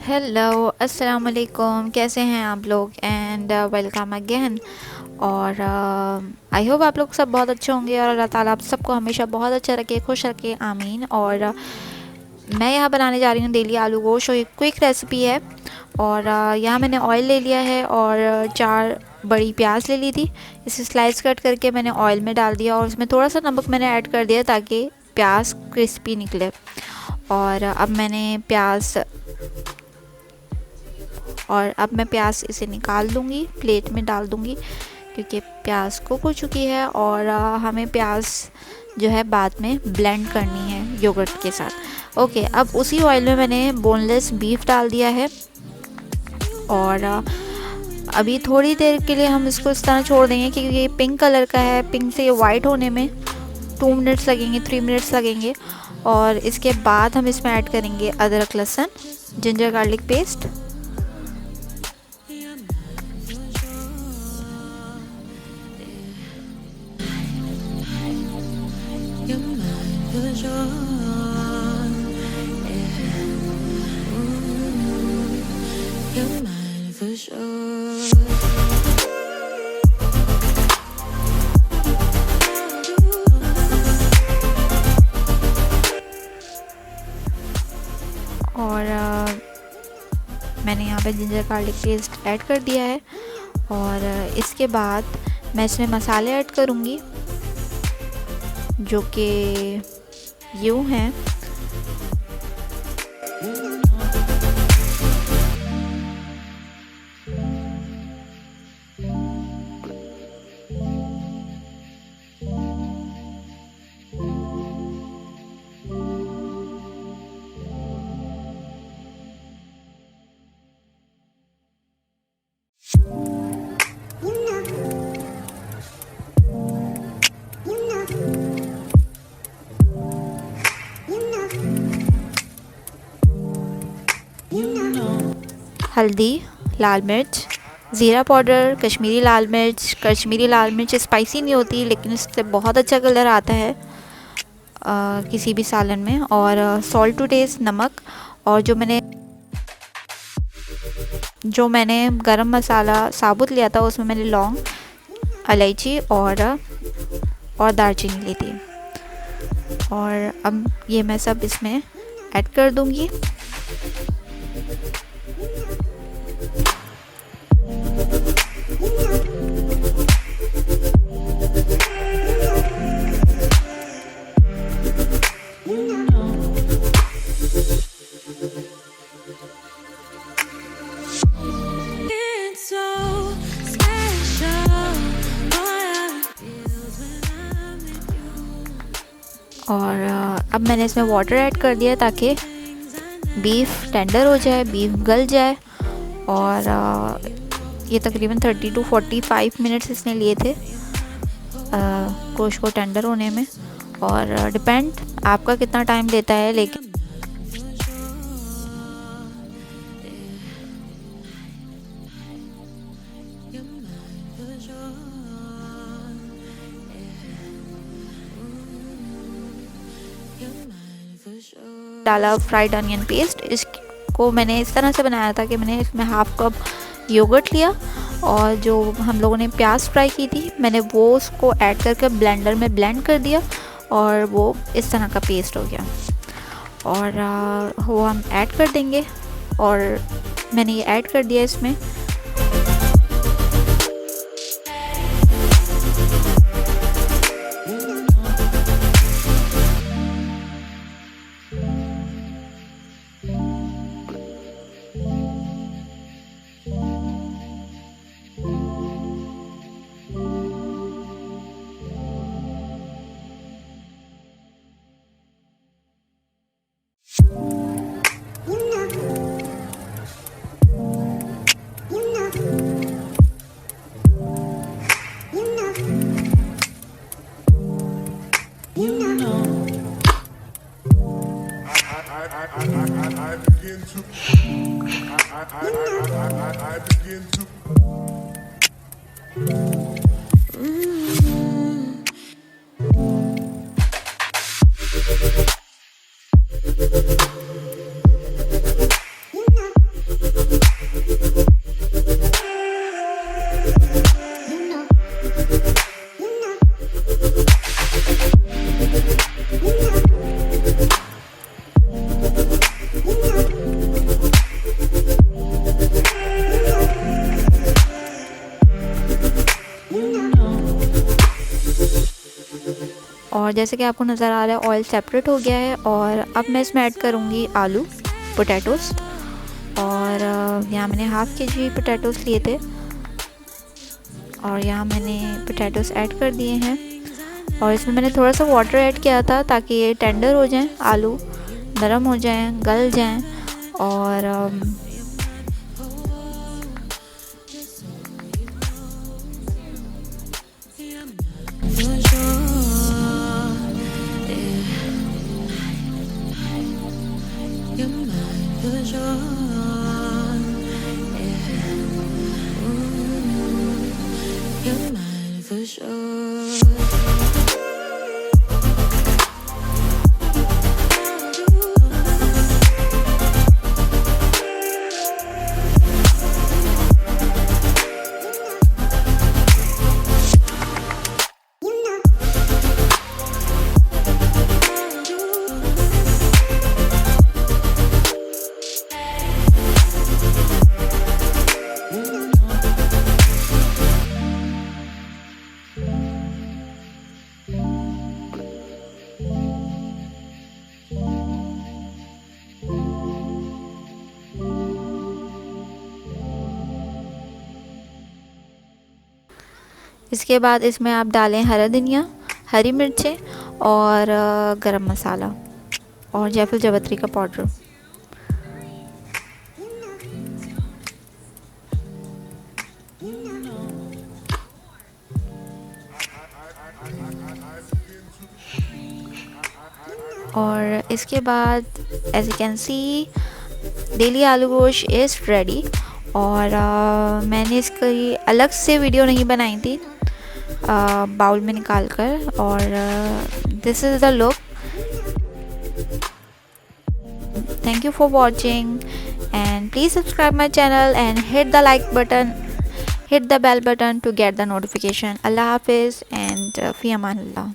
Hello अस्सलाम वालेकुम, कैसे हैं आप लोग एंड वेलकम अगेन। और आई होप आप लोग सब बहुत अच्छे होंगे और अल्लाह ताला आप सबको हमेशा बहुत अच्छा रखे, खुश रखे, आमीन। और मैं यहाँ बनाने जा रही हूँ डेली आलू गोश्त। एक क्विक रेसिपी है। और यहाँ मैंने ऑयल ले लिया है और 4 बड़ी प्याज ले ली थी। इसे स्लाइस कट करके मैंने ऑयल में डाल दिया और उसमें थोड़ा सा नमक मैंने ऐड कर दिया ताकि प्याज क्रिस्पी निकले। और अब मैं प्याज इसे निकाल दूँगी, प्लेट में डाल दूँगी क्योंकि प्याज कुक हो चुकी है। और हमें प्याज जो है बाद में ब्लेंड करनी है योगर्ट के साथ। ओके, अब उसी ऑयल में मैंने बोनलेस बीफ डाल दिया है। और अभी थोड़ी देर के लिए हम इसको इस तरह छोड़ देंगे क्योंकि ये पिंक कलर का है। पिंक से ये वाइट होने में 2 मिनट्स लगेंगे, 3 मिनट्स लगेंगे। और इसके बाद हम इसमें ऐड करेंगे अदरक, लहसुन, जिंजर गार्लिक पेस्ट। और मैंने यहाँ पे जिंजर गार्लिक पेस्ट ऐड कर दिया है। और इसके बाद मैं इसमें मसाले ऐड करूँगी जो कि यूँ हैं। हल्दी, लाल मिर्च, ज़ीरा पाउडर, कश्मीरी लाल मिर्च स्पाइसी नहीं होती लेकिन इससे बहुत अच्छा कलर आता है किसी भी सालन में। और सॉल्ट टू टेस्ट, नमक। और जो मैंने गरम मसाला साबुत लिया था उसमें मैंने लौंग, इलायची और दालचीनी ली थी। और अब ये मैं सब इसमें ऐड कर दूँगी। और अब मैंने इसमें वाटर ऐड कर दिया ताकि बीफ टेंडर हो जाए, बीफ गल जाए। और ये तकरीबन 30 to 45 मिनट्स इसने लिए थे गोश्त को टेंडर होने में। और डिपेंड आपका कितना टाइम लेता है, लेकिन डाला फ्राइड अनियन पेस्ट। इसको मैंने इस तरह से बनाया था कि मैंने इसमें हाफ कप योगर्ट लिया और जो हम लोगों ने प्याज फ्राई की थी मैंने वो उसको ऐड करके ब्लेंडर में ब्लेंड कर दिया और वो इस तरह का पेस्ट हो गया। और वो हम ऐड कर देंगे और मैंने ये ऐड कर दिया इसमें। I begin to और जैसे कि आपको नज़र आ रहा है ऑयल सेपरेट हो गया है। और अब मैं इसमें ऐड करूँगी आलू पोटैटोस। और यहाँ मैंने हाफ़ kg पोटैटोस लिए थे और यहाँ मैंने पोटैटोस ऐड कर दिए हैं। और इसमें मैंने थोड़ा सा वाटर ऐड किया था ताकि ये टेंडर हो जाएं, आलू नरम हो जाएं, गल जाएं। और इसके बाद इसमें आप डालें हरा धनिया, हरी मिर्चें और गरम मसाला और जायफल जावित्री का पाउडर। और इसके बाद as you can see daily aloo gosht is ready. और मैंने इसकी अलग से वीडियो नहीं बनाई थी बाउल में निकाल कर। और this is the look. Thank you for watching, and please subscribe my channel and hit the like button, hit the bell button to get the notification. Allah Hafiz and fi amanillah.